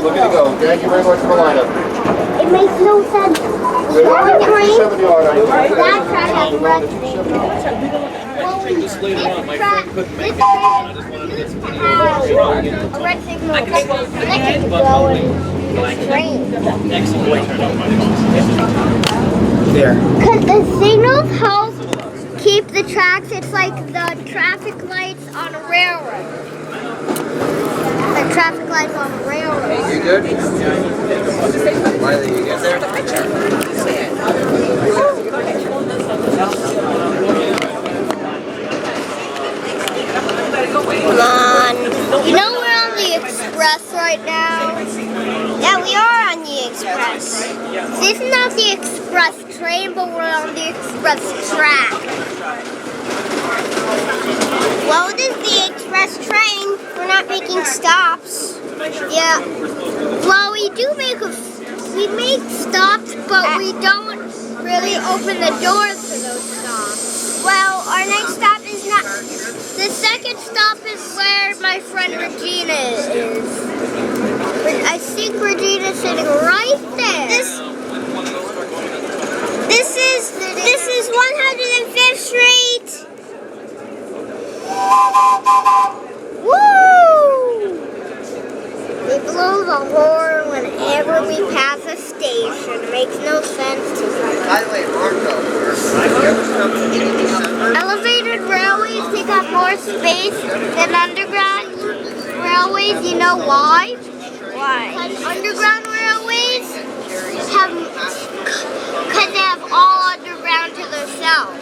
Looking to go. Thank you very much for the lineup. It makes no sense. That track has red things. This later on, my friend couldn't make it. I just wanted to get some A red signal. Connected to go in train. There. Because the signals help keep the tracks. It's like the traffic lights on a railroad. The traffic lights on a railroad. You good? Why did you get there? Come on. You know we're on the express right now? Yeah, we are on the express. This is not the express train, but we're on the express track. Well, this is the express train. We're not making stops. Yeah. Well, we make stops, but we don't really open the doors for those stops. Well, our next stop is not. The second stop is where my friend Regina is. I think Regina's sitting right there. This is 105th Street. Woo! We blow the horn whenever we pass a station. It makes no sense to me. By the way, Marco, Elevated railways take up more space than underground railways. You know why? Why? Because underground railways because they have all underground to themselves.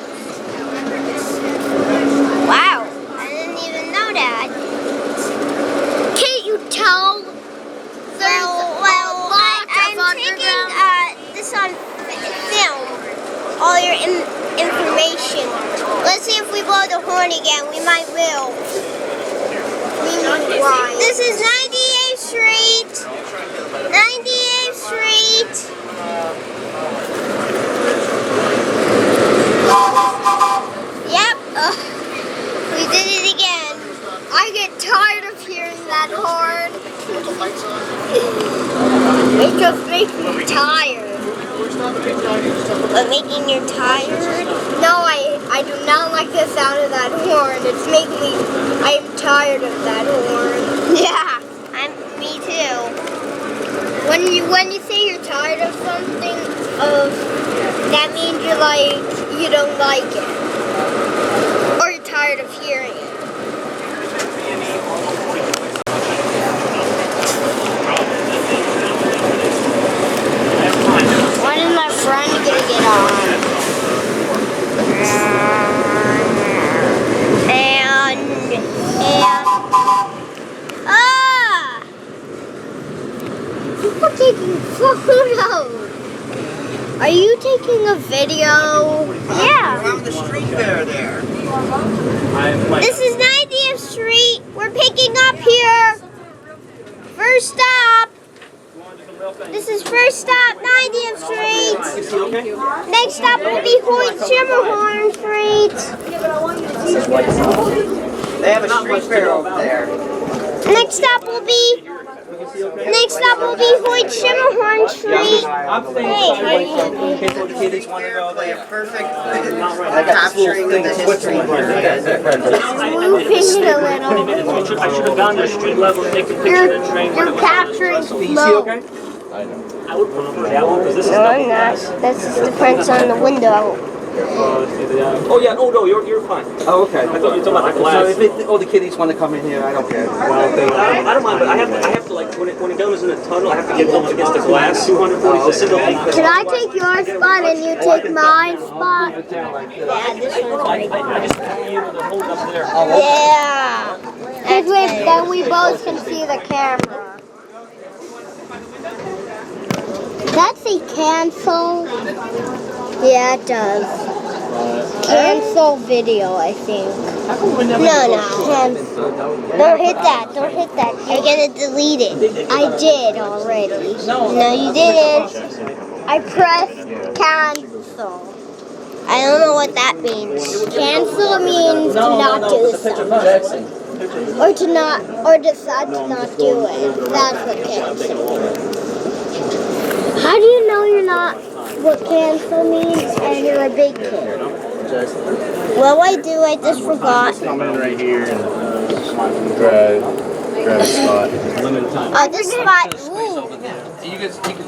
Wow, I didn't even know that. Can't you tell? I'm taking this on film. All your information. Let's see if we blow the horn again. We might will. This is 98th Street. 98th Street. Yep. We did it again. I get tired of hearing that horn. It just makes me tired. But making you tired? No, I do not like the sound of that horn. It's making me. I am tired of that horn. Yeah, me too. When you say you're tired of something, that means you don't like it, or you're tired of hearing it. When is my friend gonna get on? People taking photos. Are you taking a video? Yeah. Around the street fair there. This is 90th Street. We're picking up here. First stop. This is first stop, 90th Street. Next stop will be Hoyt Schermerhorn Street. They have a street fair over there. Next stop will be Hoyt Schermerhorn Street. Hey. Kids want to go. They have perfect capturing the history. Moving it a little. I should have gone to the street level and taken a picture of the train. You're capturing slow. I would prefer that one because this is No, I'm not. That's just the prints on the window. Oh yeah, oh no, you're fine. Oh, okay. I thought you were talking about the glass. So if all the kiddies want to come in here, I don't care. I don't mind, but I have to like when it goes in the tunnel, I have to get up against the glass. 246. Can I take your spot and you take my spot? I just want to be able to hold up there. Yeah. Because then we both can see the camera. That say cancel? Yeah, it does. Cancel video, I think. No, cancel. Don't hit that. Don't hit that. You're gonna delete it. I did already. No, you didn't. I pressed cancel. I don't know what that means. Cancel means to not do something. or to not, or decide to not do it. That's what cancel. How do you know you're not what cancel means and you're a big kid? Well, I do. I just forgot. Come in right here and grab a spot. Oh, this spot. Ooh.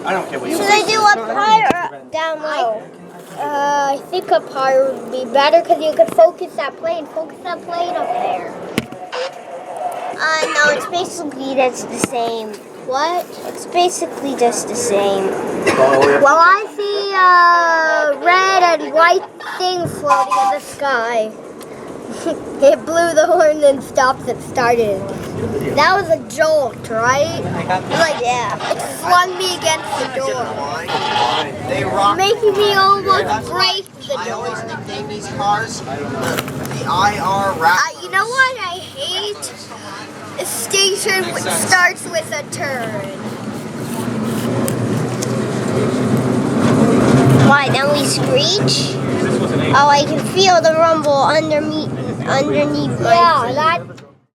I don't care what you Should I do up high or down low? I think up higher would be better because you could focus that plane. Focus that plane up there. No, it's basically just the same. What? It's basically just the same. Well, I see a red and white thing floating in the sky. It blew the horn and stopped and started. That was a jolt, right? Like, yeah. It flung me against the door. Making me almost break the I always door. nickname these cars the IR Rap. You know what I hate? A station which starts with a turn. Why, then we screech? Oh, I can feel the rumble underneath my feet.